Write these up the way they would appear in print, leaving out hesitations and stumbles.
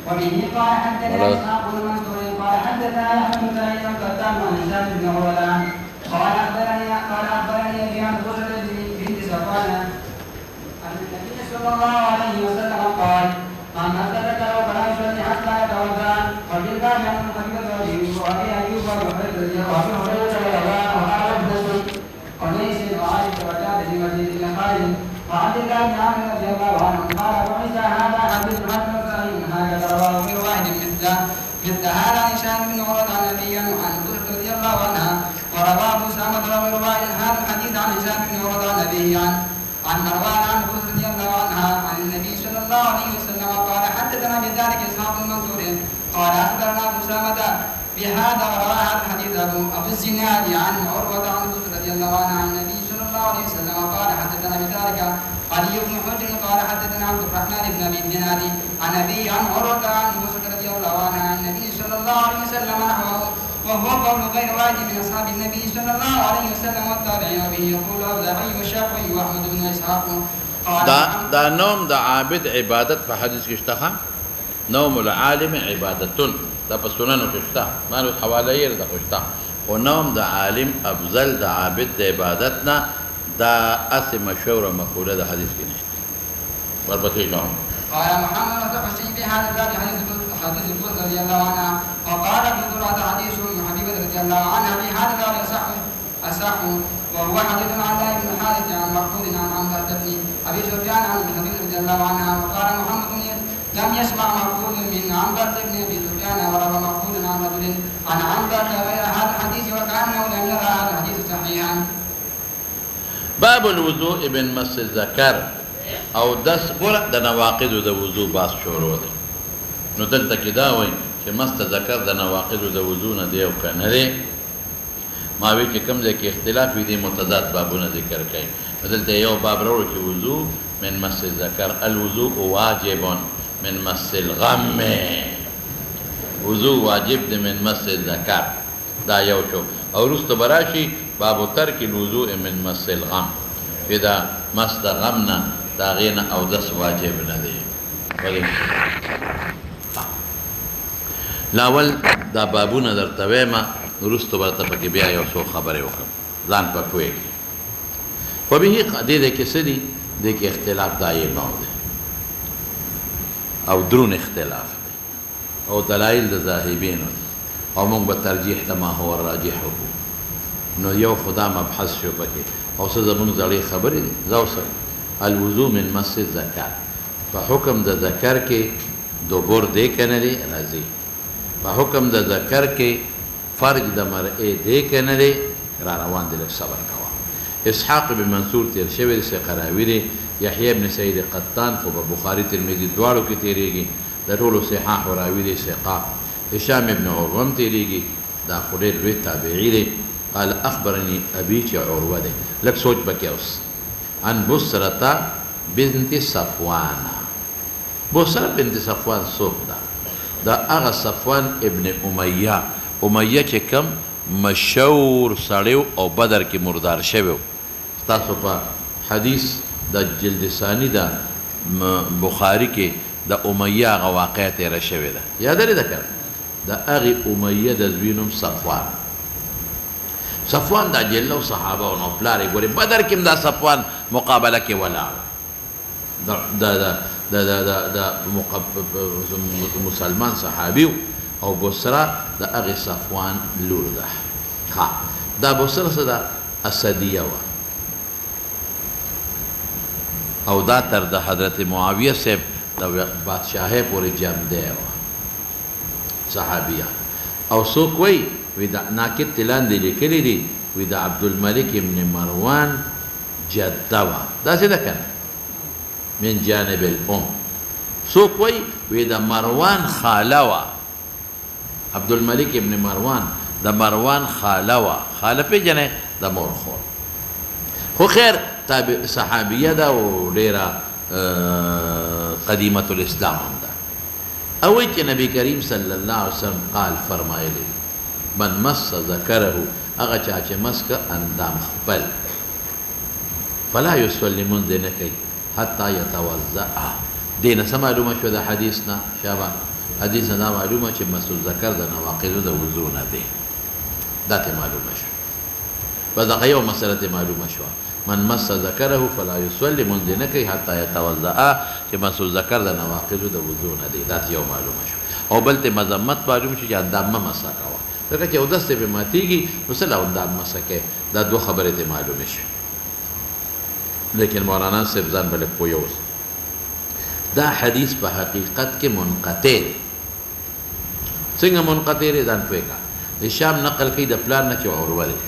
وبه قال حدثنا اسحاق بن منصور قال حدثنا يحيى بن سعيد القتال عن هشام بن عروه قال اخبرني ابي عن بصرة بنت صفوان ان النبي صلى الله عليه وسلم قال من ذكر فلا يصلي حتى يتوضا وفي الباب عن حبيبه وابي ايوب وابي هريره قنيس وعائشه وجابر بن مسعود بن خالد وعبد الله بن عامر رضي الله عنه قال وعيسى هذا حديث حسن صحيح هكذا رواه غير واحد مثل هذا عن هشام بن عروه عن ابي عن بصرة رضي الله عنها ورواه ابو اسامه وغير واحد هذا الحديث عن هشام بن عروه عن ابي عن مروان عن بصرة رضي الله عنها عن النبي صلى الله عليه وسلم قال حدثنا بذلك اسحاق بن منصور قال اخبرنا ابو اسامه بهذا وروى هذا الحديث ابو الزناد عن عروه عن بصرة رضي الله عنها عن النبي صلى الله عليه وسلم قال حدثنا بذلك علي بن حجر قال حدثنا عبد الرحمن بن ابي الزناد عن ابي عن عروه عن بصرة رضي الله عنها عن النبي صلى الله عليه وسلم نحوه وهو قول غير واحد من اصحاب النبي صلى الله عليه وسلم والتابعين وبه يقول الأوزاعي والشافعي واحمد بن اسحاق. دا نوم دا عابد عبادت په حدیث کې شته. نوم العالم عبادتون دا په سننو کې شته. مالو حواله یې دا شته. او نوم دا عالم افضل دا عابد د عبادتنا دا اس مشهور مقوله دا حدیث کې نشته. ورپسې نوم قال محمد بن حسين في هذا الباب حديث البصرة رضي الله عنها وقال ابن زرعة حديث حبيبة رضي الله عنها في هذا الباب أصح وهو حديث عن الله بن الحارث عن مقبول عن عمرو بن أبي سفيان عن حبيبة رضي الله عنها وقال محمد لم يسمع مقبول من عمرو بن أبي سفيان وروى مقبول عن رجل عن عمرو غير هذا الحديث وكأنه لم يرى هذا الحديث صحيحا. باب الوضوء من مس الذكر او دس ګوره د نواقضو د وضو باس شروع دی. نو دلته کې دا وایي چې مس ذکر د نواقضو د وضو نه دی او که نه دی. ما وی چې کوم ځای کې اختلاف وي دي متضاد بابونه ذکر کوي. دلته یو باب راوړو چې وضو من مس الذکر الوضوء واجب من مس الغم. وضو واجب دی من مس الذکر دا یو شو. او وروسته به راشي باب ترک الوضوء من مس الغم چې دا مس د غم نه د هغې نه اودس واجب نه دی. لاول دا بابونه درته ویمه وروسته به درته پکې بیا یو څو خبرې وکړم ځان په پوهېږي. خو به دې کې څه دي؟ دې کې اختلاف دایمه دی او درون اختلاف دی او دلایل د ذاهبینو دي او موږ به ترجیح ته ما هو الراجح وکړو. نو یو خدا مبحث شو پکې او څه زموږ زړې خبرې دي. زه اوس الوضو من مس الذکر په حکم د ذکر کې دوبر دی که نه دی راځي. په حکم د ذکر کې فرج د مرئې دی که نه دی را روان دی. لږ صبر کوه. اسحاق بن منصور تیر شوی دی سقراوي دی. یحیی بن سعید قطان خو په بخاري ترمذي دواړو کې تېرېږي. د ټولو صحاح راوي دی ثقه. هشام بن عروه هم تېرېږي. دا خو ډېر لوی تابعي دی. قال اخبرني ابي چې عروه دی. لږ سوچ پکې اوس. عن بصرة بنت صفوان. بصرة بنت صفوان څوک ده؟ دا هغه صفوان ابن امیه. امیه چې کوم مشهور سړی او بدر کې مردار شوی و. ستاسو په حدیث د جلد ثاني د بخاري کې د امیه هغه واقعه تېره شوې ده. یاد لرې ده که نه؟ د هغې امیه د زوی نوم صفوان. صفوان دا جلو صحابه او نو پلار یې ګورې بدر کې هم دا صفوان مقابله کې ولاړ. د مسلمان صحابي او بصره د هغې صفوان لور ده. ها دا بصره څه ده؟ اسدیه وه او دا تر د حضرت معاویه صاحب د بادشاهۍ پورې جمده وه صحابیه. او څوک وایي وی دا ناکد تلاندې لیکلی دي وی د عبدالملک ابن مروان جده وه. داسې ده که نه؟ من جانب الام. څوک وایي وی د مروان خاله وه. عبدالملک ابن مروان د مروان خاله وه. خاله پېژنئ؟ د مور خور. خو خیر صحابیه ده او ډېره قدیمة الاسلام هم ده. او وایي چې نبی کریم صلی الله علیه وسلم قال فرمایلی من مس ذکره هغه چا چې مس که اندام خپل فلا یصلي لمونځ نه کوي حتی یتوضأ دې نه څه معلومه شوه د حدیث نه شابه حدیث نه دا معلومه چې مس الذکر د نواقضو د وضو نه دی دا ته معلومه شوه بس دغه یو مسله ته معلومه شوه من مس ذکره فلا یصلی منځ نه کوي حتی یتوضأ چې مس الذکر د نواقضو د وضو نه دی دا یو معلومه شوه او بل ته مذمت معلوم شي چې اندام مه مسا کوه ځکه چې اودس ته پرې ماتېږي نو څه له اندام مسا کوې دا دوه خبرې ته معلومې شوې لیکن مولانا صاحب ځان به لږ پوه اوس دا حدیث په حقیقت کې منقطع دی څنګه منقطع دی ځان پوه کړه د شام نقل کوي د پلار نه چې عروه دی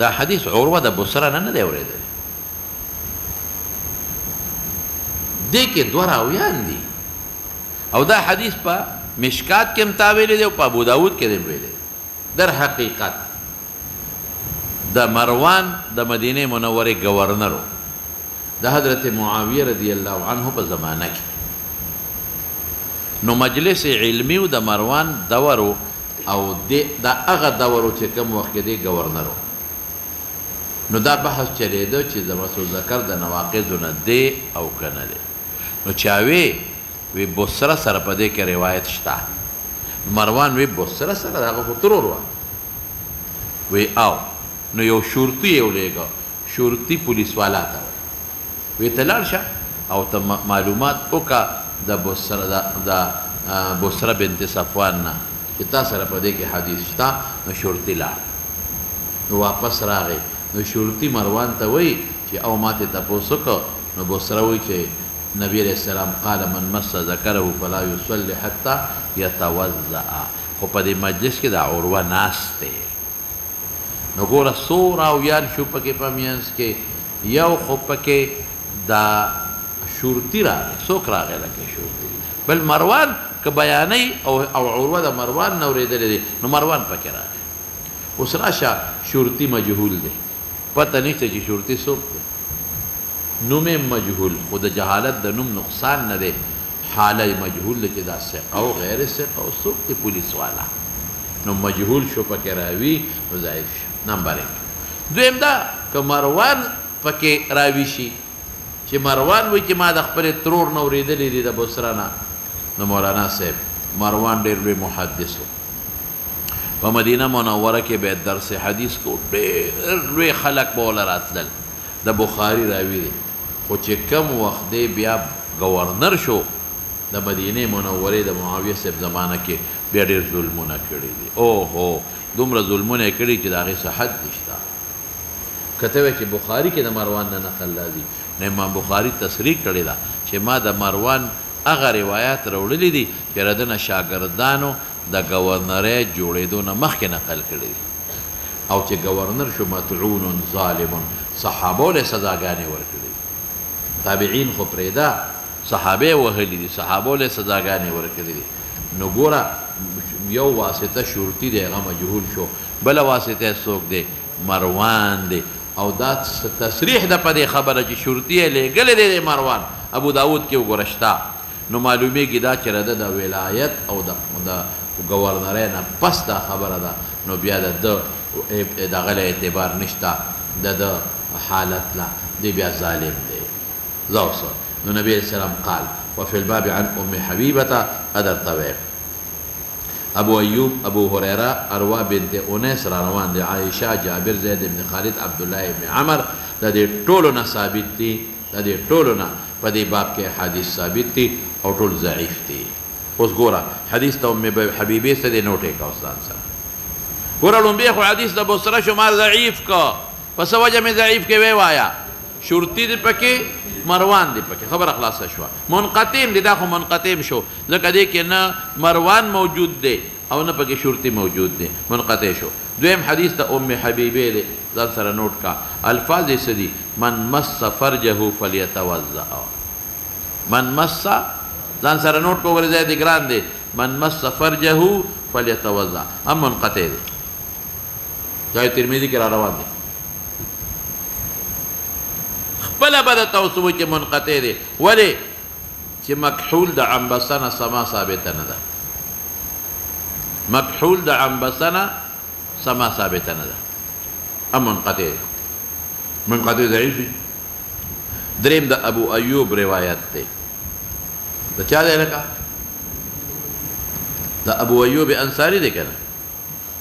دا حدیث عروه د بصره نه دی اورېدلی دې کې دوه راویان دي او دا حدیث په مشکات کې هم تا ویلی دی او په ابو داود کې هم ویلی در حقیقت د مروان د مدینه منورې گورنرو د حضرت معاویه رضی الله عنه په زمانه کې نو مجلس علمی و د مروان دورو او د هغه دورو چې کوم وخت کې دی گورنرو نو دا بحث چلیده چې د مس الذکر د نواقضو نه دی او که نه دی نو چا وی بصره سره په دې کې روایت شته مروان وی بصره سره هغه خو ترور وه وی او نو یو شرطي یې ولېږه شرطي پولیس والا ته وی ته لاړ شه او ته معلومات وکړه د بصره بنت صفوان نه چې تا سره په دې کې حدیث شته نو شرطي لاړ نو واپس راغی نو شرطي مروان ته وی چې او ما ته تپوس وکړه نو بصره وی چې نبی علیہ السلام قال من مس ذکره فلا یصلی حتی یتوضأ خو په دې مجلس کې دا عروه ناست دی نو ګوره څو راویان شو پکې په منځ کې یو خو پکې دا شرطي راغی څوک راغی لکه شرطي بل مروان که بیانوي او عروه د مروان نه اورېدلی دی نو مروان پکې راغی اوس راشه شرطي مجهول دی پته نشته چې شرطي څوک دی نوم مجهول خو د جهالت د نوم نقصان نه دی حاله مجهول دی چې دا ثقه او غیر ثقه او څوک دی پولیس والا نو مجهول شو پکې راوي نو ضعیف شو نمبر 1 دویم دا که مروان پکې راوي شي چې مروان وایي چې ما د خپلې ترور نه اورېدلی دي د بصره نه نو مولانا صاحب مروان ډېر لوی محدث و په مدینه منوره کې به درس حدیث کو ډېر لوی خلک به وله راتلل د بخاري راوي دی خو چې کم وخت دی بیا گورنر شو د مدینې منورې د معاویه صاحب زمانه کې بیا ډېر ظلمونه کړي دي اوهو دومره ظلمونه یې کړي چې د هغې څه حد نشته که ته وایې چې بخاري کې د مروان نه نقل راځي نو امام بخاري تصریح کړې ده چې ما د مروان هغه روایات راوړلي دي چې د نه شاګردانو د ګورنرۍ جوړېدو نه مخکې نقل کړي دي او چې ګورنر شو مطعون ظالم صحابو له سزاګانې ورکړي تابعین خو پرېږده صحابه وهلي دي صحابو له سزاګانې ورکړي دي نو ګوره یو واسطه شرطي دی هغه مجهول شو بله واسطه څوک دی مروان دی او دا تصریح ده په دې خبره چې شرطي یې لېږلی دی مروان ابو داود کې وګوره شته نو معلومیږي دا چې رده د ولایت او د ګورنرۍ نه پس دا خبره ده نو بیا د دغه له اعتبار نشته د حالت لا دی بیا ظالم دی زوصر نو نبی علیہ السلام قال وفي الباب عن ام حبیبة ادر طویب ابو ایوب ابو هریره اروا بنت انیس را روان دی عائشہ جابر زید بن خالد عبدالله بن عمر د دې ټولو نه ثابت دي د دې ټولو نه په دې باب کې حدیث ثابت دي او ټول ضعیف دي اوس ګوره حدیث ته ام حبیبې څه دی نوټې کا استاد سره ګوره لومبی خو حدیث د بصره شمار ضعیف کا پس وجه مې ضعیف کې وی وایا شرطي دی پکې مروان دی پکې خبره خلاصه شوه منقطیم دی دا خو منقطیم شو ځکه دی کې نه مروان موجود دی او نه پکې شرطي موجود دی منقطع شو دویم حدیث ته ام حبیبې دی ځان سره نوٹ کا الفاظ یې څه دي من مس فرجه فلیتوضأ من مس ځان سره نوٹ کو ورې ځای دی ګران دی من مس فرجه فلیتوضأ هم منقطع دی جای ترمذی کې را روان دی خپله به درته اوس وایي چې منقطع دی ولې چې مکحول د عنبسه سما ثابته نه ده مکحول د عنبسه سما ثابته نه ده ام منقطع دی منقطع ضعیف دی دریم د ابو ایوب روایت دی د چا دی لکه د ابو ایوب انصاری دی کنه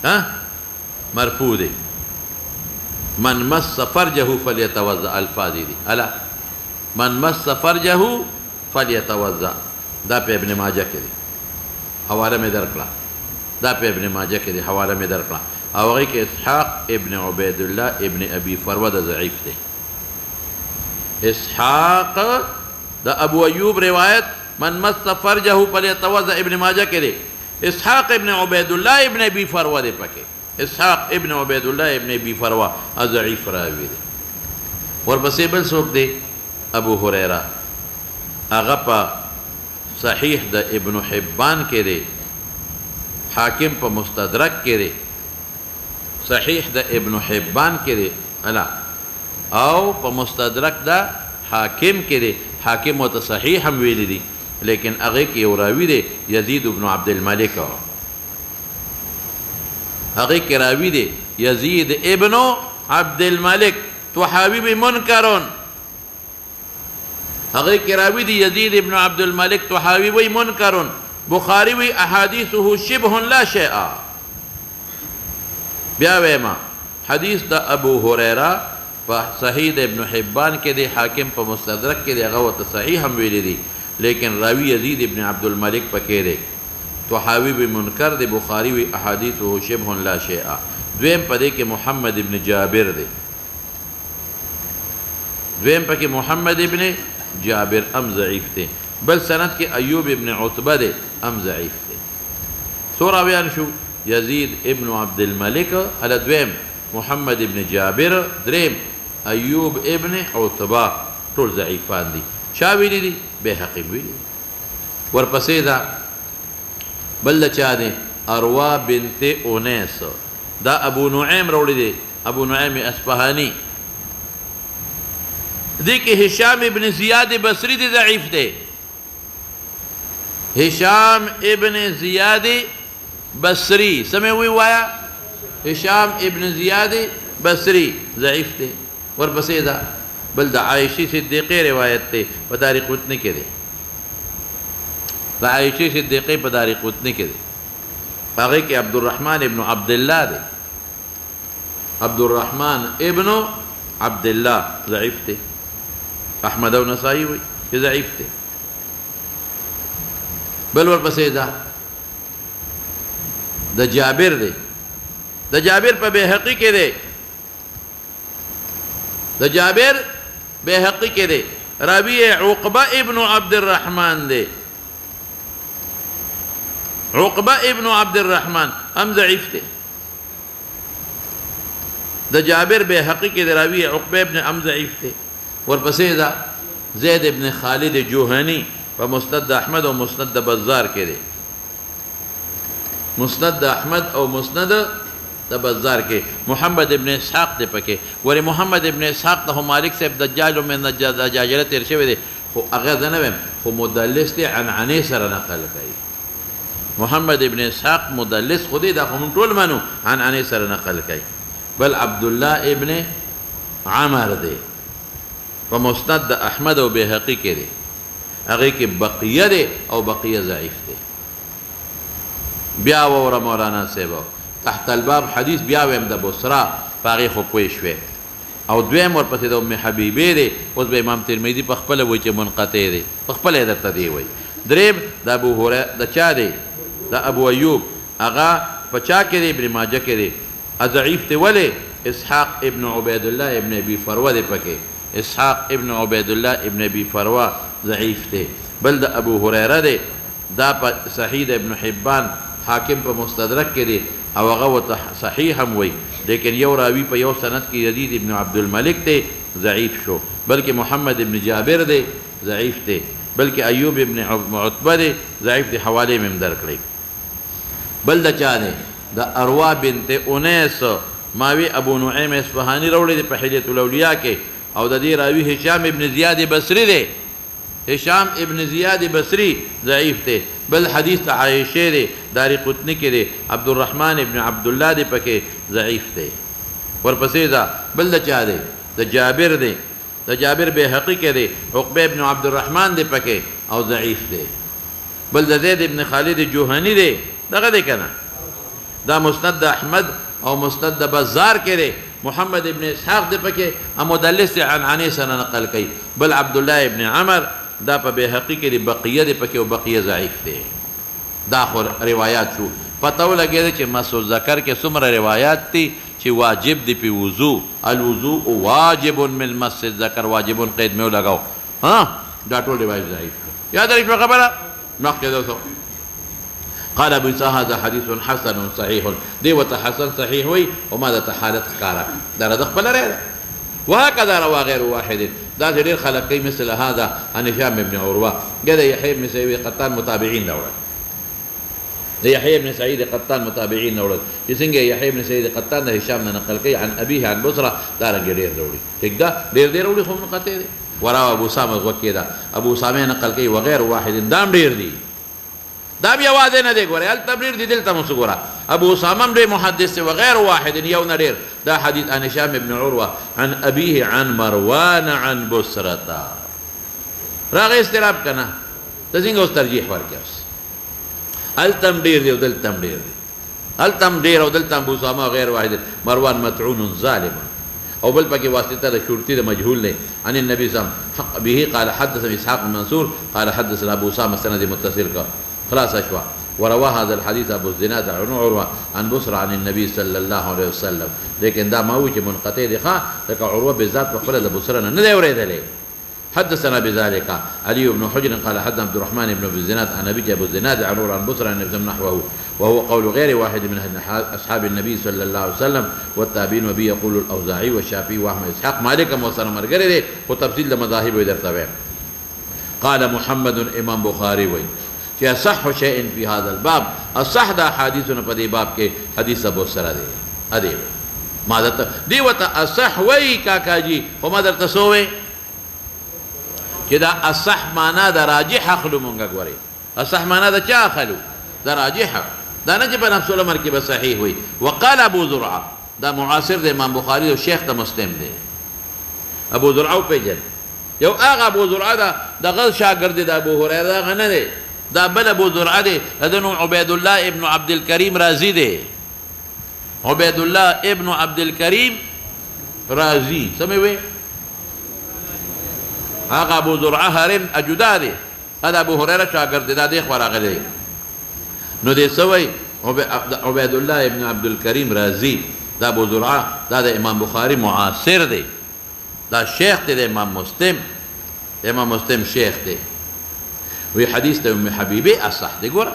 ها مرفوع دی من مس فرجه فليتوضا الفاظ دي الا من مس فرجه فليتوضا دا په ابن ماجه کې دی حواله مې درکړه دا په ابن ماجه کې دی حواله مې درکړه او هغه کې اسحاق ابن عبید الله ابن ابي فروه ضعیف دی اسحاق دا ابو ایوب روایت من مس فرجه فليتوضا ابن ماجه کې دی اسحاق ابن عبید الله ابن ابي فروه دی پکې اسحاق ابن عبید الله ابن ابي فروه ضعیف راوی دی ورپسې بل څوک دی ابو هريره هغه په صحیح د ابن حبان کې دی حاکم په مستدرک کې دی صحیح د ابن حبان کې دی الا او په مستدرک د حاکم کې دی حاکم ته صحیح هم ویلی دی لیکن هغه کې یو راوی دی یزید ابن عبد الملک هغه کې راوی دی یزید ابن عبد الملک طحاوی منکرون هغه کې راوی دی یزید ابن عبد الملک طحاوی وی منکرون بخاری وی احادیثه شبه لا شیء بیا ویما حدیث د ابو هريره په صحیح د ابن حبان کې دی حاکم په مستدرک کې دی هغه ته صحیح هم ویلی دی لیکن راوی یزید ابن عبد الملک پکې دی طحاوی بھی منکر دے بخاری بھی احادیث و شبہ لا شیء دویم پدے کہ محمد ابن جابر دے دویم پا کہ محمد ابن جابر ام ضعیف دے بل سند کے ایوب ابن عتبہ دے ام ضعیف دے سورہ بیان شو یزید ابن عبد الملک علی دویم محمد ابن جابر دریم ایوب ابن عتبہ طول ضعیفان دی شاویلی دی بے حقیم ویلی ورپسے دا بل چا دی اروا بنت اونیس دا ابو نعیم روڑی دی ابو نعیم اصفهانی دی کہ ہشام ابن زیاد بصری دی ضعیف دے ہشام ابن زیاد بصری سمے ہوئی وایا ہشام ابن زیاد بصری ضعیف دے ورپسے دا بل دا عائشی صدیقی روایت تے پداری قطنی کے دے دا عائشی صدیقی پداری قطنی کے دے باقی کہ عبد الرحمن ابن عبداللہ دے عبد الرحمن ابن عبداللہ ضعیف تے احمد و نسائی ہوئی یہ ضعیف تے بل ورپسے دا جابر دے دا جابر پا بے حقی کے دے دا جابر بے حقی کے دے راوی عقبہ ابن عبد الرحمن دے عقبہ ابن عبد الرحمن ام ضعیف دے دا جابر بے حقی کے دے راوی عقبہ ابن ام ضعیف دے ورپسے دا زید ابن خالد جوہنی و مسند احمد و مسند بزار کے دے مسند احمد او مسند بزار کے محمد ابن اسحاق دے پکے وری محمد ابن اسحاق دا مالک سے دجال میں دجاجلہ تیر شوی دے خو اغاز نویم خو مدلس دے عنعنی سر نقل کئی محمد ابن اسحاق مدلس خودی دا خو من طول منو عنعنی سر نقل کئی بل عبداللہ ابن عمر دے و مسند احمد و بحقی کے دے اگے کہ بقیہ دے او بقیہ ضعیف دے بیا وورا مولانا سیبو تحت الباب حدیث بیاویم دا بسرا پاگی خو پویشوے او دویم ورپسی دا ام حبیبی دے اس با امام ترمیدی پا خپل وی چه منقطع دے پا خپل ایدرتا دی وی دریم دا ابو حوری دا چا دے دا ابو ایوب اغا پا چا کے دے ابن ماجہ کے دے ضعیف تے ولی اسحاق ابن عبیداللہ ابن ابی فروہ دے پکے اسحاق ابن عبیداللہ ابن ابی فروہ ضعیف تے بل دا ابو حریرہ دے دا پا صحیح ابن حبان حاکم پا مستدرک کے دے او غوت صحیح ہم ہوئی لیکن یو راوی پا یو سند کی یزید ابن عبد الملک تے ضعیف شو بلکہ محمد ابن جابر دے ضعیف تے بلکہ ایوب ابن عتبہ دے ضعیف تے حوالے میں مدر کرے بل دا چاہ دے دا اروا بنت انیس ماوی ابو نعیم اصفهانی روڑے دے پا حلیت الاولیاء کے او دا دی راوی ہشام ابن زیاد بصری دے ہشام ابن زیاد بصری ضعیف تے بل حدیث عائشہ دے داری قطنی کے دے عبد الرحمن ابن عبداللہ دے پکے ضعیف تے ورپسے دا بل دا چاہ دے دا جابر دے دا جابر بے حقی کے دے عقبہ ابن عبد الرحمن دے پکے او ضعیف دے بل د زید ابن خالد جوهني دی دغه دی کنه دا مسند احمد او مسند بزار کې دی محمد ابن اسحاق دی پکې مدلس عنعنه سره نقل کوي بل عبد الله ابن عمر دا په بهقي کې دی بقیه دی پکې او بقیه ضعیف دی دا خو روایات شو پته ولګی چې مسو ذکر کې څومره روایات دي چې واجب دی په وضو الوضوء واجب من مس الذکر واجب قید مې لګاو ها دا ټول روایت ضعیف یاد لرئ خبره مخکې ده قال ابو عيسى هذا حديث حسن صحيح دي وتحسن صحيح وي وما ذا حالت كارا دار دخل ريدا وهكذا روى غير واحد ذات غير خلقي مثل هذا عن هشام بن عروه قال يحيى بن سعيد قطان متابعين دورة يحيى بن سعيد قطان متابعين دورة يسنجي يحيى بن سعيد قطان هشام نقل كي عن ابيه عن بصره دار غير دوري هيك دير دوري هم قتيل وراء ابو اسامه وكيدا ابو اسامه نقل كي وغير واحد دام دير دي دا بیا واضح نه دی ګوره ال تبریر دی دلته مو ګوره ابو اسامه دی محدث وغير واحد یو نډیر دا حدیث عن هشام بن عروه عن ابيه عن مروان عن بصره راغ استراب کنه ته څنګه اوس ترجیح ورکړس ال تمدیر دی دل تمدیر دی ال تمدیر او دل تم ابو اسامه غیر واحد مروان مطعون ظالم او بل پکې واسطه د شرطي د مجهول نه عن النبي صلى الله عليه وسلم حق به قال حدثنا اسحاق بن منصور قال حدثنا ابو اسامه سند متصل کا خلاص أشوا وروى هذا الحديث أبو الزناد عن عروة عن بصرة عن النبي صلى الله عليه وسلم لكن دا ما هو منقطع دخا لك عروة بالذات وقال بصرة ندى وريد عليه حدثنا بذلك علي بن حجر قال حدثنا عبد الرحمن بن ابي الزناد عن ابي ابو الزناد عن عروة عن بصرة عن ابن نحوه وهو قول غير واحد من اصحاب النبي صلى الله عليه وسلم والتابعين وبه يقول الاوزاعي والشافعي واحمد اسحاق مالك وسلم مرغري وتفصيل المذاهب ودرتبه قال محمد امام بخاري وي کہ اصح شيء في هذا الباب اصح دا حدیثنا په دې باب کې حدیث ابو سره دی ادي ما درته دی وته اصح وای کاکا جی او ما درته سوې چې دا اصح معنا دا راجح اخلو مونږ غوري اصح معنا دا چا اخلو دا راجح دا نه چې په نفس الامر کې به صحیح وي وقال ابو زرعه دا معاصر د امام بخاري او شیخ ته مسلم دی ابو زرعه په جن یو هغه ابو زرعه دا دغه شاګرد د ابو هريره غنه دی دا بل ابو زرعه دی ادنو عبید الله ابن عبد الكريم رازي دی عبید الله ابن عبد الكريم رازي سموي هغه ابو زرعه هرم اجدا دی دا ابو هريره شاګرد دا دی خبره نو دې سوي عبید الله ابن عبد الكريم رازي دا ابو زرعه دا د امام بخاري معاصر دی دا شیخ دی امام مسلم شیخ دی وی حدیث ته ام حبیبه اصح دی ګور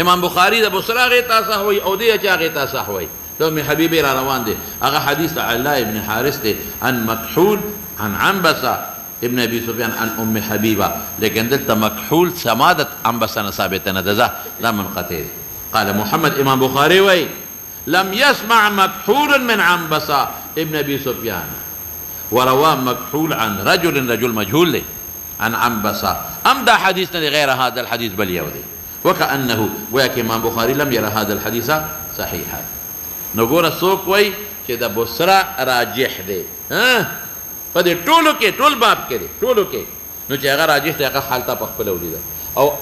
امام بخاری د بصره غیتا صح وی او دی چا غیتا صح وی د ام حبیبه را روان دی هغه حدیث علا ابن حارث دی عن مكحول عن عنبسه ابن ابي سفيان عن ام حبيبه لكن دلته مكحول سمادت عنبسه ثابته ندزه لا منقطع قال محمد امام بخاري وي لم يسمع مكحول من عنبسه ابن ابي سفيان وروى مكحول عن رجل مجهول له عن عنبسه امدى حديثنا غير هذا الحديث بل يودي وكانه وياك امام بخاري لم يرى هذا الحديث صحيحا نقول السوق وي چې د بصره راجح دی ها په دې ټولو کې ټول باب کې دی ټولو کې نو چې هغه راجح دی هغه حالت په خپل ولیدا او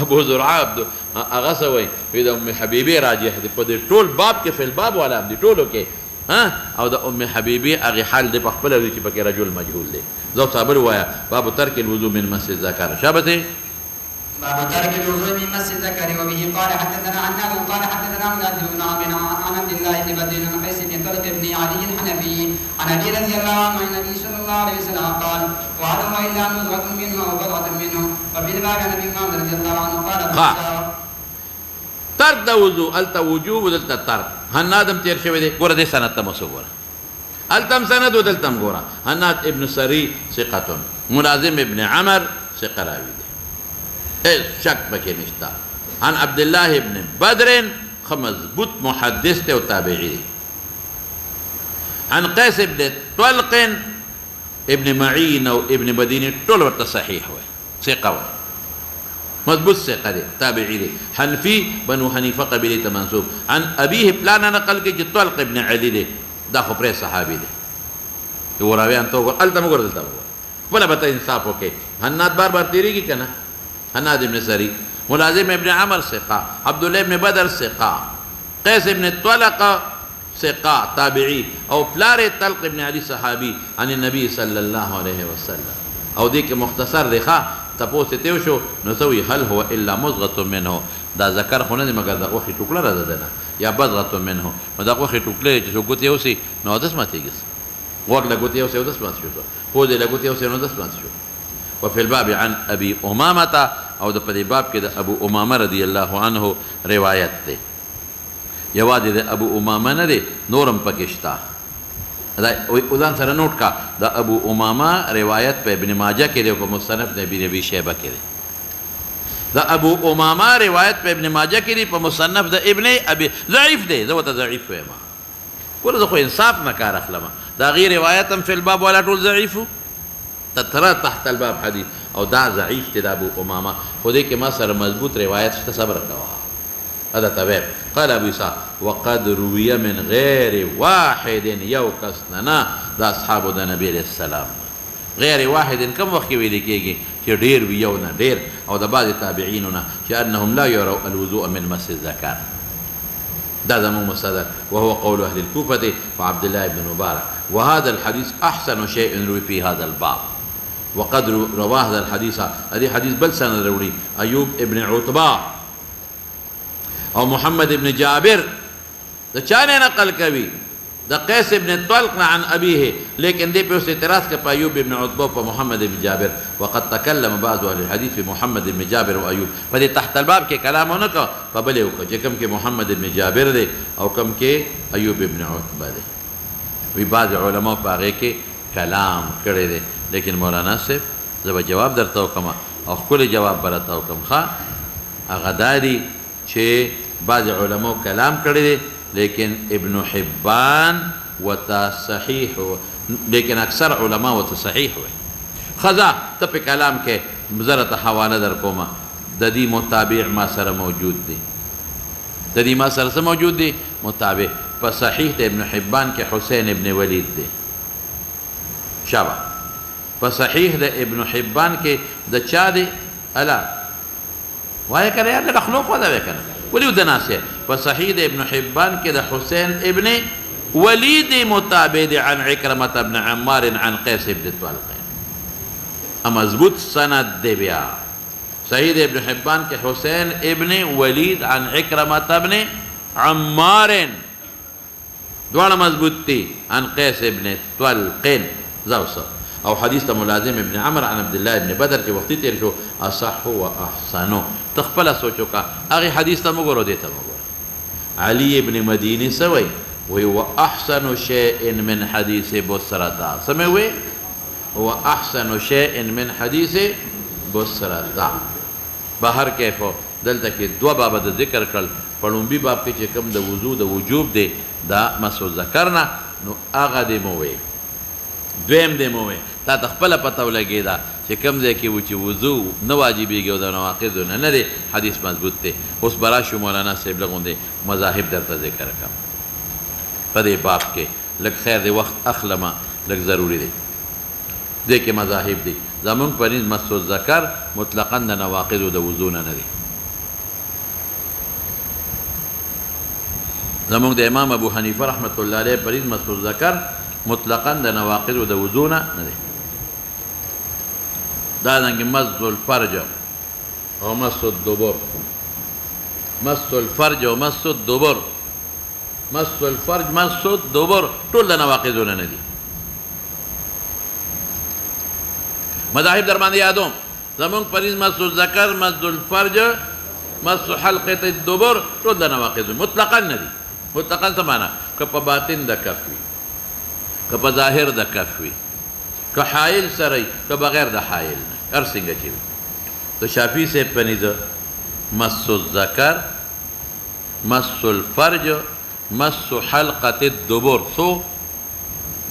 ابو زرعه هغه سوي په د ام حبيبه راجح دی په دې ټول باب کې په الباب ولا دي ټولو کې ها او د ام حبيبه هغه حال دی په خپل ولی چې پکې رجل مجهول دی زو صابر وایا باب ترک الوضوء من مس الذکر شابته باب ترك الوضوء من مس الذكر وبه قال حدثنا عناد قال حدثنا مناد بن عن عبد الله بن بدر عن قيس بن طلق بن علي الحنفي عن ابي رضي الله عنه عن النبي صلى الله عليه وسلم قال وعلم الا نزغه منه او بضعه منه وفي الباب عن ابي عمر رضي الله عنه قال ترک د وضوء الته وجوب ودلته ترک هنادم تیر شوی دی ګوره دې سند ته مسوره التم سند ودلتم ګوره هناد ابن سری ثقه ملازم ابن عمر ثقه راوی شک بکې نشتا عن عبد الله ابن بدر مضبوط محدث ته او تابعي عن قيس ابن طلق ابن معين او ابن مدينه ټول ورته صحیح وي ثقه وي مضبوط ثقه دي تابعي دي حنفي بنو حنيفه قبيله ته منسوب عن ابيه پلان نقل کې چې طلق ابن علي دي دا خو پر صحابي دي یو راویان ته ګور الته موږ دلته ولا به انصاف وکي هنات بار تیریږي کنه هناد ابن سری ملازم ابن عمر ثقة، عبد الله ابن بدر ثقة، قيس ابن طلق ثقة تابعي، او پلار طلق ابن علي صحابي عن النبي صلى الله عليه وسلم. او دې کې مختصر دی ښه تپوس یې تېو شو نو څه وایي هل هو الا مضغة منه، دا ذکر خو نه دی مګر د غوښې ټوکړه راځه ده نه یا بضغة منه، نو دا غوښې ټوکړه چې څوک ګوتې یوسي نو اودس ماتېږي، غوږ له ګوتې یوسي اودس مات شو، پوزې له ګوتې یوسي نو اودس مات شو. وفي الباب عن ابي امامه، او د په دې باب کې د ابو امامه رضی الله عنه روایت دی. یوازې د ابو امامه نه دی نورم پکې شته، ځان سره نوټ کا د ابو امامه روایت په ابن ماجه کې دی او په مصنف د ابي شیبه کې دی. د ابو امامه روایت په ابن ماجه کې دی، په مصنف د ابن ابي ضعیف دی، زه ورته ضعیف وایم ګوره زه خو انصاف نه کار اخلم، دا غي روایت هم فی الباب ولا ټول ضعیفو تترى تحت الباب حدیث او دا ضعیف دی د ابو امامه، خو دې کې ما سره مضبوط روایت شته صبر کوه. هذا تمام. قال ابو اسحاق وقد روي من غير واحد، یو کس نه د اصحابو د نبی علیہ السلام غیر واحد کم وخت ویل کېږي چې ډېر وي یو نه ډېر، او د بعض تابعینو نه چې انهم لا يروا الوضوء من مس الذکر، دا زمون مصدر وهو قول اهل الكوفه وعبد الله بن مبارك. وهذا الحديث احسن شيء روي في هذا الباب، وقد رواه هذا الحديث، هذه حديث بل سند روي ايوب ابن عتبه او محمد ابن جابر، د چانه نقل کوي د قیس ابن طلق عن ابيه، لیکن دې په اوس اعتراض کوي په ایوب ابن عتبه او محمد ابن جابر. وقد تكلم بعض اهل الحديث في محمد ابن جابر وايوب، فدې تحت الباب کې کلام نه کو په بل یو کې کوم کې محمد ابن جابر دی او کوم کې ایوب ابن عتبه دی. وی بعض علما په هغه کې کلام کړی دی، لیکن مولانا صاحب زه به جواب درته وکم او خپل جواب برته وکم ښه هغه دا دی چې بعض علما کلام کړی دی، لیکن ابن حبان وتا صحیح، لیکن اکثر علما وتا صحیح وي. خذا ته په کلام کې زرته حواله در کومه د دې متابع ما سره موجود دی، د دې ما سره موجود دی متابع په صحیح د ابن حبان کې حسین ابن ولید دی شابه، په صحیح د ابن حبان کې د چا دی الا وای کنه یار له خلوق ودا وکنه ولي د ناسه په صحیح د ابن حبان کې د حسین ابن ولید متابع عن عكرمة بن عمار عن قيس بن طلق، مضبوط سند دی بیا صحیح د ابن حبان کې حسین ابن ولید عن عكرمة بن عمار دواړه مضبوط دي عن قيس بن طلق زوسه، او حدیث ته ملازم ابن عمر عن عبد الله ابن بدر چې وختي تیر شو اصح و احسنو. تخپل سوچو کا هغه حدیث ته وګورو دې ته وګورو. علي ابن مديني سوي وهو احسن شيء من حديث بصرة، سموي هو احسن شيء من حديث بصرة. بهر کیفو دلته کې دوه باب د ذکر کړل، پړومبي باب کې چې کوم د وضو د وجوب دی دا مسو ذکرنا نو هغه دې مو وي، دویم دې مو وي تا تخپل پته ولګی دا چې کوم ځای کې و چې وضو نه واجبېږي او د نواقض نه دی حدیث مضبوط دی. اوس برا شو مولانا صاحب لغوندې مذاهب درته ذکر کړم په دې باب کې، لږ خیر دی وخت اخلمه لږ ضروري دی. دې کې مذاهب دي زمونږ په نسبت مسو ذکر مطلقا د نواقض د وضو نه دی. زمونږ د امام ابو حنیفه رحمت الله علیه په نسبت مسو ذکر مطلقا د نواقض د وضو نه دی. دا دنګ مس الفرج او مس الدبر، مس الفرج او مس الدبر، مس الفرج مس الدبر ټول د نواقض نه دي. مذاهب در باندې یادوم زمونږ په نسبت مسو ذکر مس الفرج مس حلقه الدبر ټول د نواقض مطلقا نه دي. مطلقا څه معنا؟ که په باطن د کف وي، که په ظاهر د کف وي، که حایل سره که بغیر د حایل نه، هر څنګه چې وي. د شافعي صاحب په نظر مس الذکر مس الفرج مس حلقه الدبر څو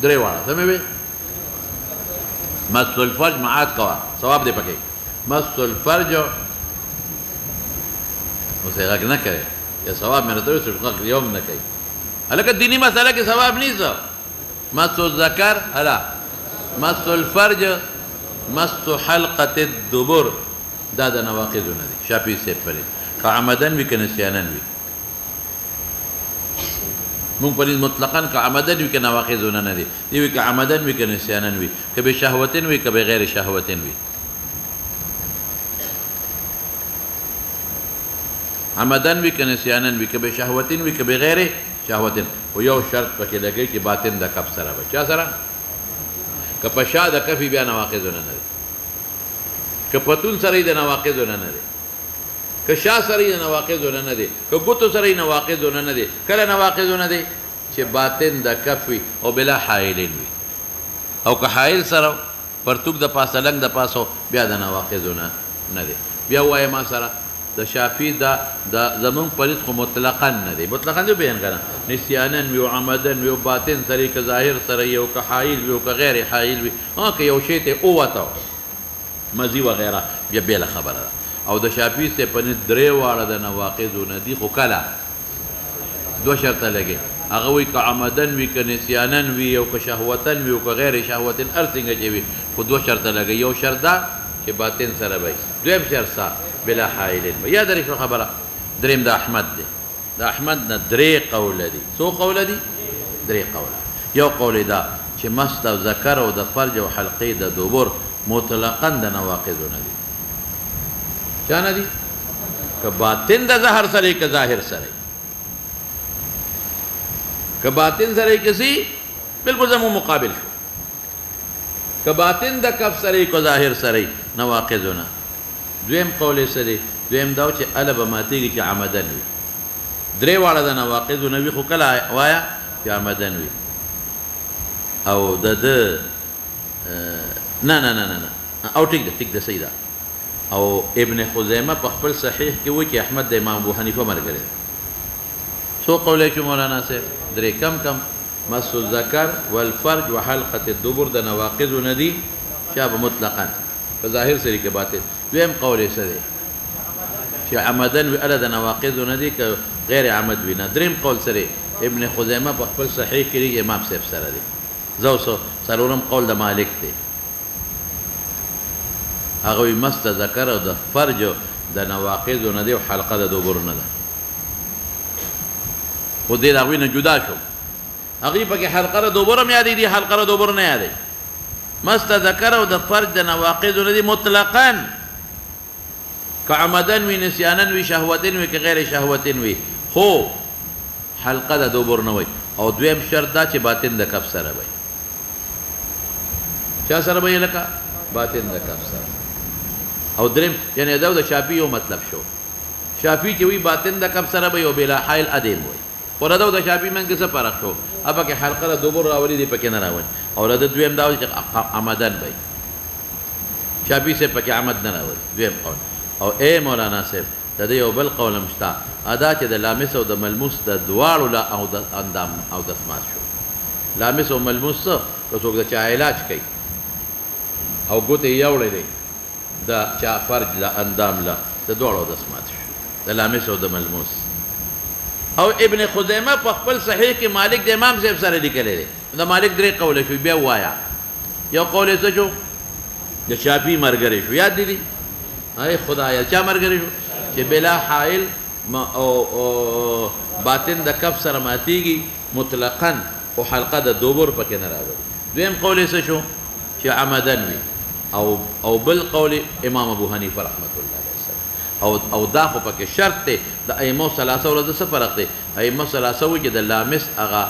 درې واړه سمې مس الفرج معاد کوه ثواب دی پکې. مس الفرج اوس یې غږ نه کوي یا ثواب مې راته وایي غږ یوم نه کوي هلکه دیني مسله کې ثواب نیسه. مس الذکر هلا مس الفرج مس حلقه الدبر دا د نواقضو نه دي شافعي صاحب پرې که عمدن وي که نسیانن وي مونږ پرې مطلقا که عمدن وي که نواقضو نه دي دی وي که عمدن وي که نسیانن وي که بشهوتن وي که بغیر شهوتن وي عمدن وي که نسیانن وي که بشهوتن وي که بغیر شهوتن خو یو شرط پکې لګوي چې باطن د کف سره به چا سره که په شا د کفي بیا نواقضو نه دي که پتون سره یې د نواقضو نه دي که شا سره یې د نواقضو نه دي که ګوتو سره یې نواقضو نه دي کله نواقضو نه دي چې باطن د کف وي او بلا حایلین وي او که حایل سره پرتوک د پاسه لنګ د پاسو بیا د نواقضو نه دي بیا وایه ما سره د شافعي د زمونږ پرید خو مطلقا نه دی مطلقا دی بیان کنه نسیانن وي او عمدن وي او باطن سره که ظاهر سره یو که حایل وي او که غیر حایل وي که یو شی ته ووته مزي وغیره بیا بېله خبره ده او د شافعي صاحب په نس درې واړه د نواقضو نه دي خو کله دوه شرطه لګي هغه وایي که عمدن وي که نسیانن وي او که شهوتن وي او که غیر شهوتن هر څنګه چې وي خو دوه شرطه لګي یو شرط ده چې باطن سره به دویم شرط سه بلا حائلین یا درې شو خبره دریم د احمد دی د احمد نه درې قوله دي څو قوله دي درې قوله یو قول دا چې مست او ذکر او د فرج او حلقې د دبر مطلقا د نواقضو نه دي چا نه دي که باطن د ظاهر سره که ظاهر سره که باطن سره کسی بالکل زمو مقابل شو که باطن د کف سره که ظاهر سره نواقضو نه دویم قول سره دویم داو چې اله به ماتېږي چې عمدن وي درې واړه د نواقضو نه وي خو کله وایه چې عمدن وي او د ده نه او ټیک ده صحیح ده او ابن خزیمه په خپل صحیح کې وایي چې احمد د امام ابو حنیفه ملګری څو قوله کې مولانا صاحب درې کم مس الذکر والفرج وحلقه الدبر د نواقضو نه دي شابه مطلقا په ظاهر سره کې باطل دویم قول سره چې عمدن وي اله د نواقضو نه دي که غیر عمد وي نه دریم قول سره ابن خزیمه په خپل صحیح کې امام صاحب سره دی زه څلورم قول د مالک دی هغه وي مست ذکر او د فرج د نواقضو نه دي او حلقه د دبر نه ده خو دې د هغوی نه جدا شو هغوی پکې حلقه د دبر هم یادې دي حلقه د دبر نه یادې مست ذکر او د فرج د نواقضو نه دي مطلقا که عمدن وي نسیانن وي شهوتن وي که غیر شهوتن وي خو حلقه د دبر نه وي او دویم شرط دا چې باطن د کف سره وي چا سره وي لکه باطن د کف سره او دریم یعنی دا د شافعي یو مطلب شو شافعي چې وي باطن د کف سره وي او بلا حایل ادیم وي خو دا د شافعي منځ کې څه فرق شو ابا کې حلقه د دبر راولي دي پکې نه راولي او د دویم دا چې عمدن وي شافعي صاحب پکې عمد نه راولي دویم قول او اے مولانا صاحب د دې یو بل قول هم شته ادا چې د لامس او د ملموس د دواړو لا او د اندام او د اسمات شو لامس او ملموس که څوک د چا علاج کوي او ګوتې یې وړلې د چا فرج لا اندام لا د دواړو د اسمات شو د لامس او د ملموس او ابن خزیمه په خپل صحیح کې مالک د امام صاحب سره لیکلی دی د مالک درې قوله شو بیا وایا یو قول یې څه شو د شافعي ملګری شو یاد دي ای خدایا چا ملګری شو چې بلا حائل او باطن د کف سره ماتېږي مطلقا او حلقه د دبر پکې نه راوړي دویم قول یې څه شو چې عمدن وي او بل قول امام ابو حنیفه رحمت الله او دا خو پکې شرط دی د ائمو ثلاثه ورځ څه فرق دی ائمو ثلاثه وایي چې د لامس هغه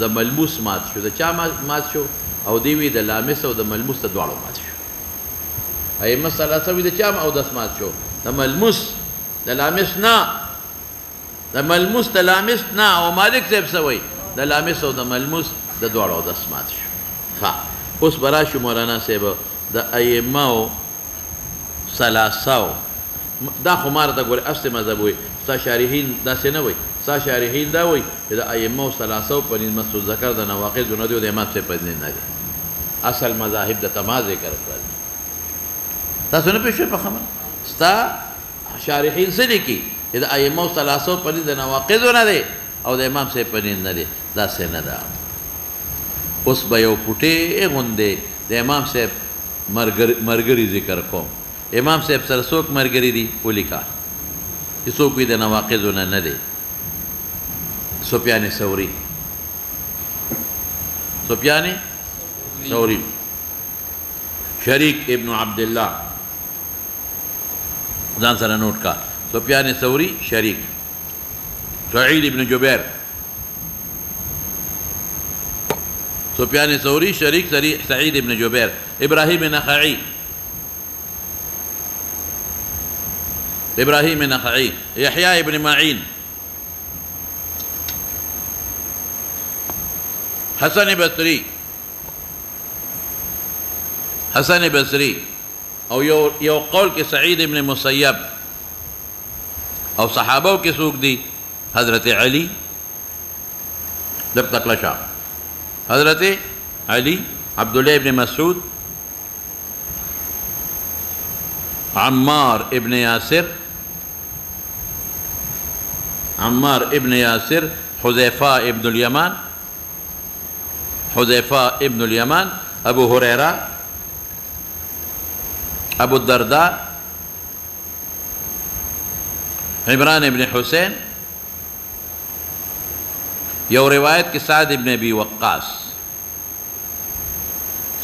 د ملموس مات شو د چا مات شو او دی وی د لامس او د ملموس د دواړو مات شو ائمه ثلاثه وایي د چا او د مات شو د ملموس د لامس نه د ملموس د لامس نه او مالک صاحب څه وایي د لامس او د ملموس د دواړو د مات شو ښه اوس به راشو مولانا صاحب د ائمو ثلاثه دا خو مار ته ګورې اصل مذهب وایي ستا شارحین داسې نه وایي ستا شارحین دا وایي چې د ائمو ثلاثه په نسبت مس الذکر د نواقضو نه دي او د امام صاحب په نسبت نه دي اصل مذاهب د تما ذکر کړل تاسو نه پوه شئ په خبره ستا شارحین څه لیکي چې د ائمو ثلاثه په نسبت د نواقضو نه دي او د امام صاحب په نسبت نه دي داسې نه ده اوس به یو پوټې غوندې د امام صاحب مرګري ذکر کوم امام صاحب سره څوک ملګري دي ولیکه چې څوک یې د نواقضو نه دی. سفیان ثوری، سفیان ثوری، شریک ابن عبدالله، ځان سره نوٹ کا، سفیان ثوری شریک، سعید ابن جبیر، سفیان ثوری شریک سعید ابن جبیر، ابراہیم نخعی، ابراہیم نخعی، یحییٰ ابن معین، حسن بصری، حسن بصری، او یو قول کې سعید ابن مسیب، او صحابو کې څوک دي؟ حضرت علی، لب تقلشا، حضرت علی، عبداللہ ابن مسعود، عمار ابن یاسر، عمار ابن یاسر، حذیفہ ابن الیمان، حذیفہ ابن الیمان، ابو ہریرہ، ابو الدرداء، عمران ابن حسین، یو روایت کے سعد ابن ابی وقاص،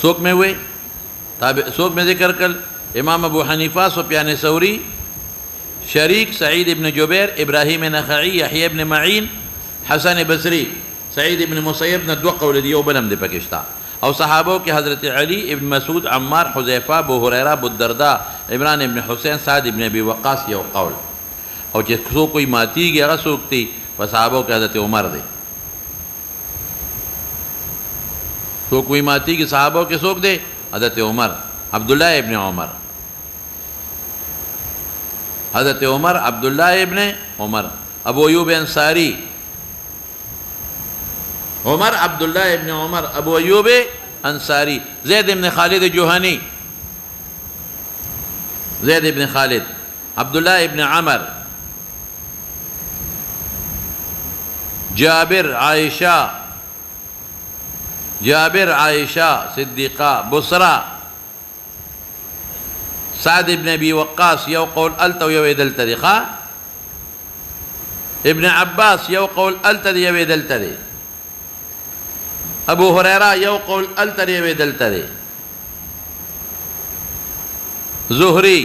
سوک میں ہوئے سوک میں ذکر کر امام ابو حنیفہ، سفیان ثوری، شریک سعید ابن جبیر، ابراہیم نخعی، یحییٰ ابن معین، حسن بصری، سعید ابن مسیب نے دو قول دی، او بلم دے پکشتا، او صحابوں کے حضرت علی، ابن مسعود، عمار، حذیفہ، ابو ہریرہ، ابو الدرداء، عمران ابن حسین، سعد ابن ابی وقاص یو قول، او چې سو کوئی ماتی گیا اگر سوکتی صحابوں کے حضرت عمر دے، سو کوئی ماتی کی صحابوں کے سوک دے حضرت عمر، عبداللہ ابن عمر، حضرت عمر، عبداللہ ابن عمر، ابو ایوب انصاری، عمر عبداللہ ابن عمر، ابو ایوب انصاری، زید ابن خالد جوہنی، زید ابن خالد، عبداللہ ابن عمر، جابر عائشہ، جابر عائشہ صدیقہ، بصرہ، سعد ابن ابی وقاص یو قول التا و یو ایدل طریقہ، ابن عباس یو قول التا دی یو ایدل طریق، ابو ہریرہ یو قول التا دی یو ایدل طریق، زہری،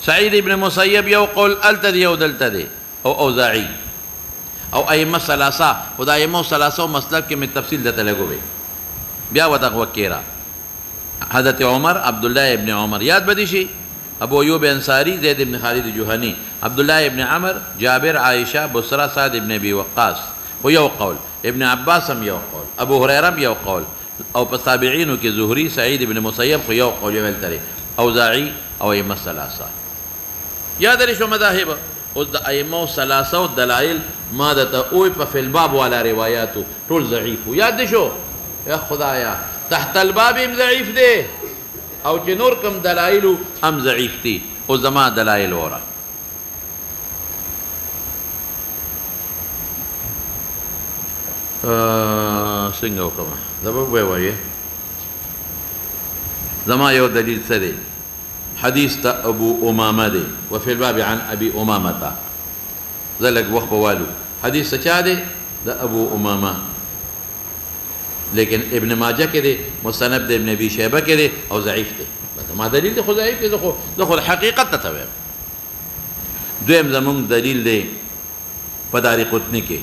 سعید ابن مسیب یو قول التا دی یو ایدل طریق، او اوزاعی، او ائمہ ثلاثہ، خدا ائمہ ثلاثہ مسلک کے میں تفصیل دیتا لگو بے بیا ودق وکیرہ، حضرت عمر، عبداللہ ابن عمر یاد بدیشی، ابو ایوب انصاری، زید ابن خالد جوہنی، عبداللہ ابن عمر، جابر، عائشہ، بصرہ، سعد ابن ابی وقاص، وہ یو قول، ابن عباس ہم یو قول، ابو ہریرہ یو قول، او پس تابعینو کی زہری، سعید ابن مسیب خو یو قول یو ویلتری، اوزاعی او ائمہ ثلاثہ. یاد رشو مذاہب اس دا ائمہ ثلاثہ دلائل ما دتا اوی پا فی الباب والا روایاتو طول ضعیفو. یاد دشو یا خدایا تحت الباب ام ضعیف دے او چی نور کم دلائلو ام ضعیف تی او زمان دلائل ہو رہا. سنگو کما زبا بے وائیے زمان یو دلیل سدے حدیث تا ابو امامہ دے وفی الباب عن ابی امامہ تا ذلك وقف والو حدیث سچا دے دا ابو امامہ لیکن ابن ماجہ کے دے مصنف دے ابن ابی شیبہ کے دے او ضعیف دے ما دلیل دے خود ضعیف دے دخل حقیقت تتوے. دویم زمون دلیل دے پداری قطنی کے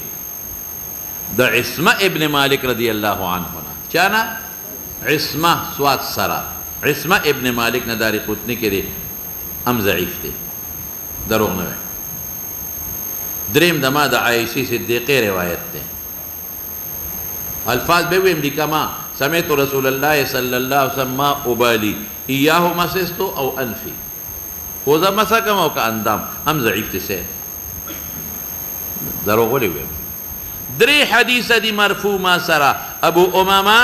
دا عصمہ ابن مالک رضی اللہ عنہ چانا عصمہ سوات سرا عصمہ ابن مالک نے داری قطنی کے دے ام ضعیف دے دروغ نوے. دریم دما دا عائشی صدیقی روایت دے الفاظ بے ویم لکا ما سمیت رسول اللہ صلی اللہ علیہ وسلم ما ابالی ایاہو مسستو او انفی خوزا مسکم او کا اندام ہم ضعیف تسے دروغ ولی ویم. دری حدیث دی مرفوع ما سرا ابو امامہ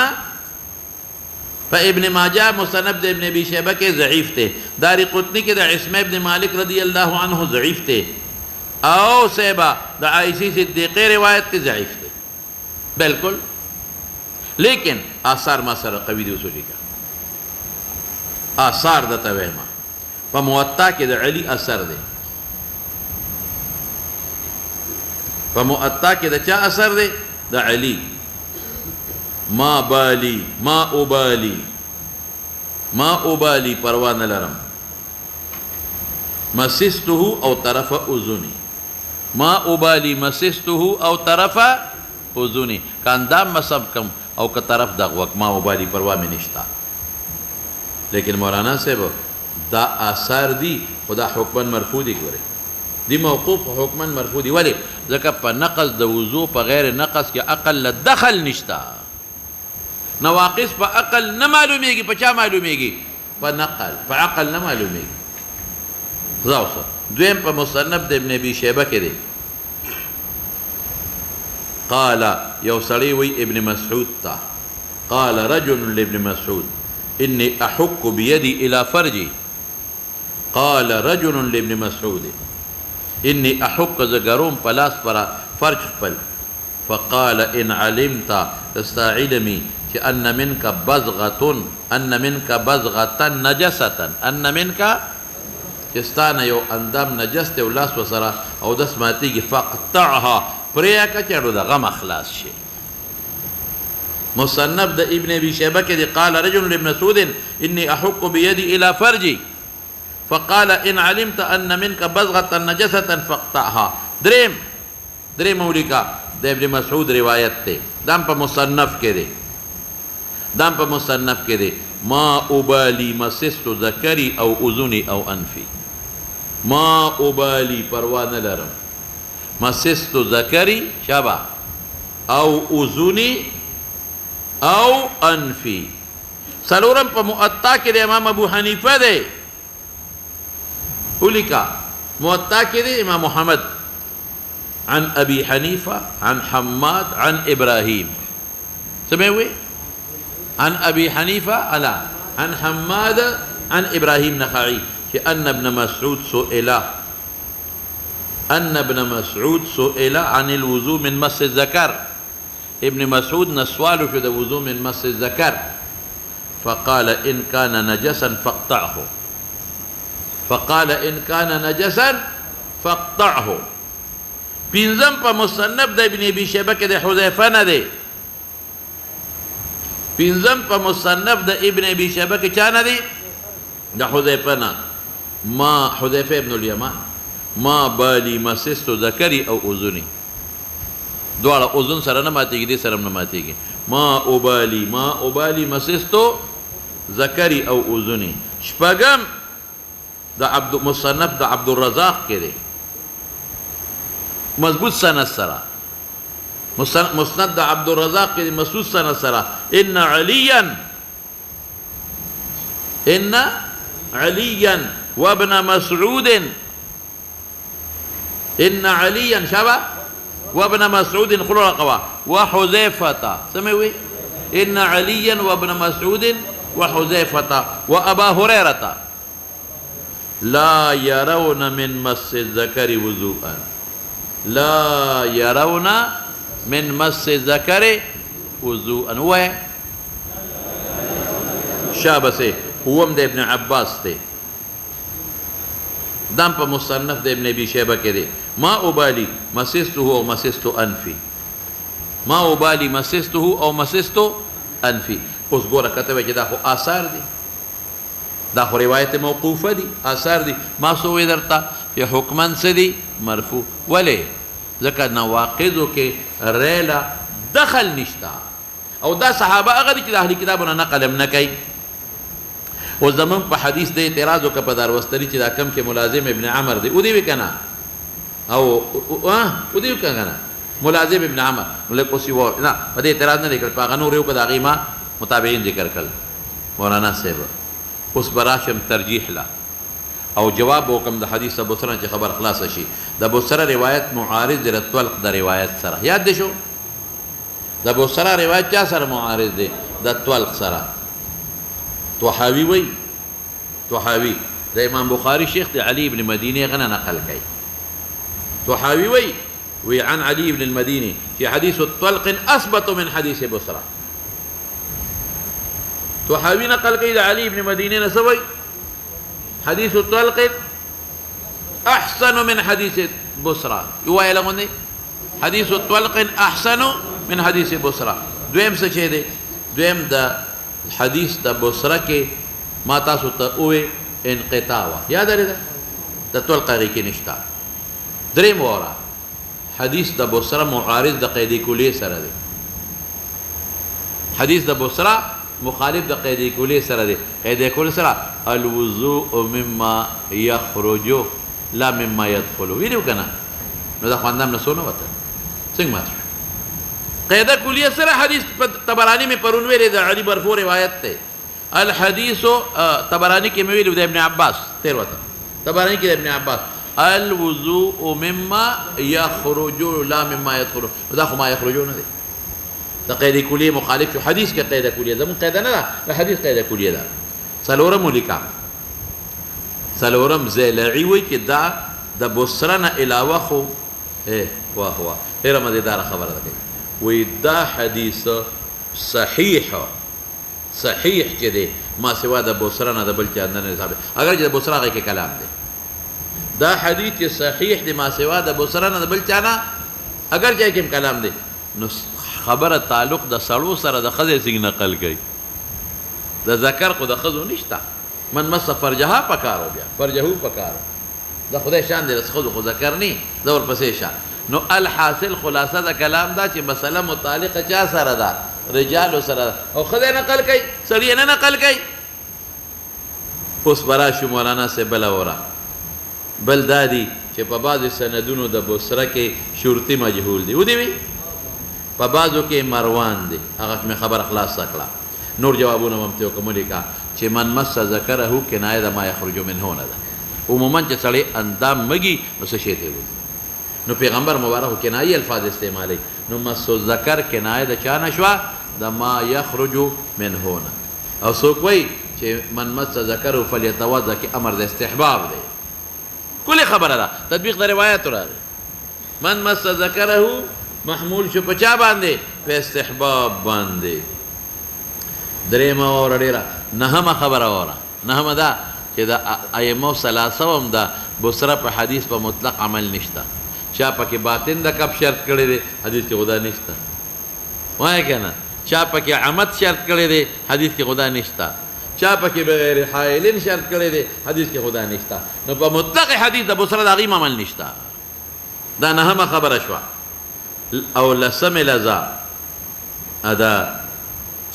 فا ابن ماجہ مصنف دے ابن ابی شیبہ کے ضعیف تے داری قطنی کے دا عصمہ ابن مالک رضی اللہ عنہ ضعیف تے او سیبا دا عائشی صدیقی روایت تے ضعیف تے بالکل. لیکن آثار ما سر قوی دی اصولی کا آثار دا توہمہ په موطا کې د علي اثر دی په موطا کې د چا اثر دی د علي ما بالی ما ابالی ما ابالی پروا نه لرم مسسته او طرف اذنی ما ابالی مسسته او طرف اذنی کاندام مسب کم او که طرف د غوږ ما ابالی پروا مې نشته لیکن مولانا صاحب دا آثار دي خدا حکمن مرفوع دي ګوره دی موقوف حکمن مرفوع دي ولی ځکه په نقص د وضو په غیر نقص کې عقل دخل نشته نواقص په عقل نه معلومیږي په چا معلومیږي په نقل په عقل نه معلومیږي زاوسه دویم په مصنف د ابن ابي شيبه کې دی قال یو سړی وی ابن مسعود تا قال رجل لابن مسعود اني احك بيدي الى فرجي قال رجل لابن مسعود اني احك زګروم پلاس پر فرج خپل فقال ان علمت تستعلمي ان منك بزغه نجسه ان منك چستانه یو اندام نجس ته ولاس وسره او داس ماتيږي فقطعها پریا کچړو د غم اخلاص شي مصنف د ابن ابي شيبه کې قال رجل لابن مسعود اني احك بيدي الى فرجي فقال ان علمت ان منك بزغه نجسه فاقطعها دریم مولیکا د ابن مسعود روایت ته دام په مصنف کې دی ما ابالي مسست ذكري او اذني او انفي ما ابالي پروا نه لرم مسست ذكري شابه او اذني او انفي سلورم په موطا کې د امام ابو حنیفه دی ولیکا موطا کې دی امام محمد عن ابي حنيفه عن حماد عن ابراهيم سمعوا عن ابي حنيفه الا عن حماد عن ابراهيم نخعي ان ابن مسعود سئل عن الوضوء من مس الذكر ابن مسعود نسواله في الوضوء من مس الذكر فقال ان كان نجسا فاقطعه پینځم په مصنف د ابن ابي شيبه کې د حذیفه نه دی پینځم په مصنف د ابن ابي شيبه کې چا نه دی د حذیفه نه ما حذیفه ابن اليمان ما بالي مسست ذكري او اذني دواړه اذن سره نه ماتېږي دې سره نه ماتېږي ما ابالي مسست ذكري او اذني شپږم د مصنف د عبد الرزاق کې دی مضبوط سند سره مسند عبد الرزاق کې مسعود سند سره ان عليا وابن مسعود ان عليا شبه وابن مسعود خلوا قوا وحذيفه سمعوا ان عليا وابن مسعود وحذيفه وابا هريره لا يرون من مس الذكر وضوءا لا يرون من مس الذكر وضوءا هو شابسه هو من ابن عباس ته دام په مصنف د ابن ابي شيبه کې دی ما ابالي مسسته او مسست انفي ما ابالي مسسته او مسست انفي اوس ګوره کته چې دا خو آثار دي دا خو روایت موقوفه دي آثار دي ما سو درته چې حکمن سدي مرفوع ولی ځکه نواقضو کې ریلا دخل نشتا او دا صحابه هغه دي چې د اهل کتابونو نقل هم نه کوي او زمون په حدیث د اعتراض وکړه په داروستري چې دا کم کې ملازم ابن عمر دی او دی وکنه او دی وکنه ملازم ابن عمر ملک اوسې ور نه په دې اعتراض نه لیکل په غنور یو کدا غیما متابعین ذکر کړل مولانا صاحب اوس براشم ترجیح لا او جواب وکم د حدیث ابو سره چې خبر خلاص شي د ابو سره روایت معارض د طلق د روایت سره یاد دي شو د ابو سره روایت چا سره معارض دی د طلق سره طحاوی وی طحاوی د امام بخاری شیخ د علي ابن مديني غنى نقل کوي طحاوی وی عن علي ابن المديني في حديث الطلق اثبت من حديث بصرى طحاوی نقل کوي د علي ابن مديني نسوي حديث الطلق أحسن من حديث بصرى يوائل مني حديث الطلق أحسن من حديث بصرى دویم څه چي دي دویم د حدیث د بصرى کې ما تاسو ته وې انقطاع یاد لري د طلق کې نشتا دریم وره حدیث د بصرى معارض د قید کلیه سره دی حدیث د بصرى مخالف د قید کلیه سره دی قید کلیه سره الوضوء مما يخرج لا مما يدخل ویلو کنه نو دا خواندم نه سونه وته څنګه مات قید کلیه سره حدیث طبرانی میں پرون ویلې د علی مرفوع روایت ته الحديث طبرانی کې مې ویلو د ابن عباس تیر وته طبرانی کې د ابن عباس الوضوء مما يخرج لا مما يدخل دا خو ما يخرجون دي دا قید کلیه مخالف حدیث کې قید کلیه زمون قید نه ده حدیث قید کلیه ده سلورم لیکا سلورم زیلعی وی چې دا د بصرى نه علاوه خو واه واه ډیره مزیدار خبره ده وی دا حدیث صحیح چې دی ما سوا د بصرى نه د بل چا نه حساب اگر چې د بصرى هغه کې کلام دی دا حدیث چې صحیح دی ما سوا د بصرى نه د بل چا نه اگر چې کوم کلام دی نو خبره تعلق د سړو سره د خزې څنګه نقل کوي د ذکر خو د خزو نشته من مس فرجها پکارو بیا فرجهو پکارو دا خدای شان دی خزو خو ذکر نه دا ورپسې شان نو الحاصل خلاصه د کلام دا چې مسله متعلقه چا سره ده رجال سره او خدای نقل کوي سړی نه نقل کوي اوس براشو مولانا سے بل اورا بل دادی چې په بعض سندونو د بصرى کې شرطي مجهول دی ودی وی په بعضو کې مروان دی هغه مې خبر خلاص کړه نور جوابونه ممته کوملی کا چې من مس ذکره کنایه د ما یخرج منه نه ده عموما چې سړی اندام مګي نو څه شی دی نو پیغمبر مبارک کنایه الفاظ استعمالي نو مس ذکر کنایه د چا نشوا د ما یخرج منه نه او څوک وای چې من مس ذکره فلیتوضا کې امر د استحباب دی کله خبره ده تطبیق د روایت راغی من مس ذکره محمول شو په چا باندې په استحباب باندې درېمه اور ډیره نهمه خبره وره نهمه ده چې د ائمه ثلاثه هم د بصرى په حدیث په مطلق عمل نشته چا پکې باطن د کب شرط کړی دی حدیث کې خدا نشته وای کنه چا پکې عمد شرط کړی دی حدیث کې خدا نشته چا پکې بغیر حائلین شرط کړی دی حدیث کې خدا نشته نو په مطلق حدیث د بصرى د غیم عمل نشته دا نهمه خبره شوه او لسم لزا ادا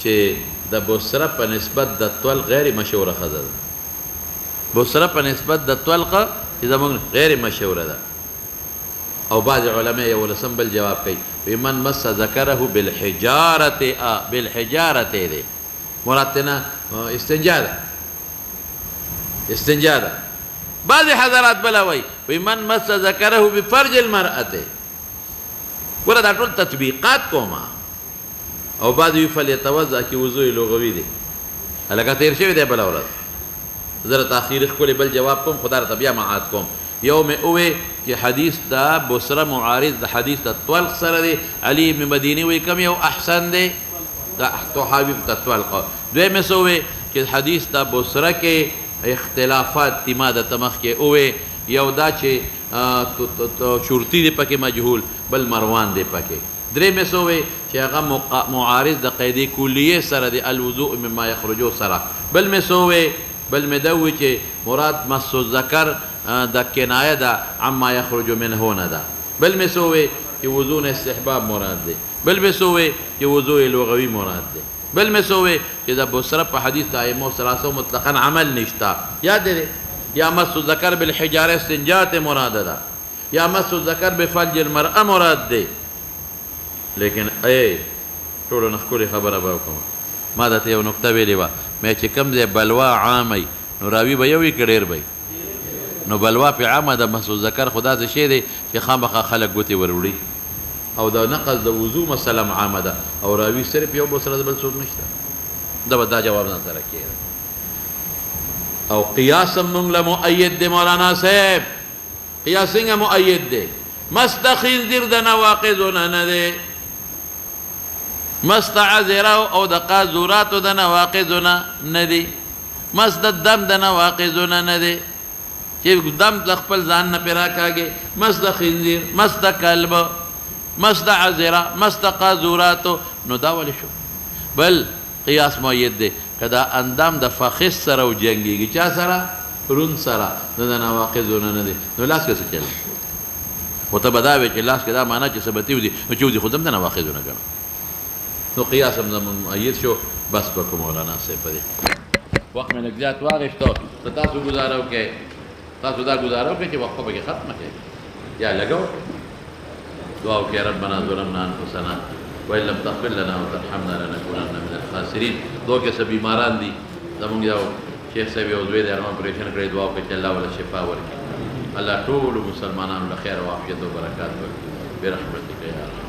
چې د بصرى په نسبت د طلق غیر مشهوره خزه ده بصرى په نسبت د طلق چې زموږ غیر مشهوره ده او بعض علماء یو لسم بل جواب کوي بمن مس ذکره بالحجاره دی مراتنا استنجا ده بعض حضرات بلا وای بمن مس ذکره بفرج المرأه ورته دا ټول تطبیقات کوما او بعد یو فلیتوضا کی وضوء لغوی دی هلکه تیر شوی دی بل اورد زره تاخیر خپل بل جواب کوم خدای ته بیا معاد کوم یوم اوه چې حدیث دا بصرى معارض د حدیث د طلق سره دی علی ابن مدینی وی کم یو احسن دی دا صحابی د طلق دوی مسوي چې حدیث د بصرى کې اختلافات تیما د تمخ کې اوه یو دا چې شرطي دی پکې مجهول بل مروان دی پکې درې مسوي چې هغه معارض د قید کلیه سره دی الوضوء مما يخرج سره بل مسوي بل مدوي چې مراد مس الذکر د کنایه ده عما يخرج منه نه ده بل مسوي چې وضوء استحباب مراد دی بل مسوي چې وضوء لغوي مراد دی بل مسوي چې د بصرى په حدیث د ائمه ثلاثه مطلقاً عمل نشتا یاد دی یا مس الذکر بالحجاره استنجات مراد ده یا مس الذکر بفرج المرأه مراد دی لیکن ټول نخکوري خبره به کوم ما دا ته یو نقطه ویلې وه مې چې کوم ځای بلوا عامه نو راوي به یو وي که ډېر به نو بلوا پې عامه د مس الذکر خو داسې شی دی چې خامخا خلک ګوتې ور وړي او د نقض د وضو مسله عامه ده او راوي صرف یو بصرى د بل څوک نشته دا به دا جواب نه سره کېده او قیاس موږ له مؤید دی مولانا صاحب قیاس څنګه مؤید دی مست خنزیر د نواقضونه نه دی مست عذره او د قاذوراتو د نواقضونه نه دی مس د دم د نواقضونه نه دی چې دم د خپل ځان نه پې راکاږې مس د خنزیر مس د کلب مس د عذره مس د قاذوراتو نو دا ولې شو بل قیاس معید دی که دا اندام د فخذ سره وجنګېږي چا سره رون سره نو د نواقضونه نه دی نو لاس کې څه چل خو ته به دا وې چې لاس کې دا معنا چې ثبتي ودي نو چې ودي خو هم د نواقضونه ګڼو نو قیاس هم زمون معید شو بس به کو مولانا صاحب په دې وخت مې لږ زیات واغېښتو ته تاسو ګزاره وکړئ تاسو دا ګزاره وکړئ چې وقفه پکې ختمه کړئ یا لګو دعا وکړئ ربنا ظلمنا انفسنا وإن لم تغفر لنا وترحمنا لنكونن من الخاسرین دو کې څه بیماران دي زمونږ یو شیخ صاحب یو زوی دی هغه اپریشن کړی دعا وکړئ چې الله وله شفا ورکړي الله ټولو مسلمانانو له خیر او عافیت او برکات ورکړي برحمتک یا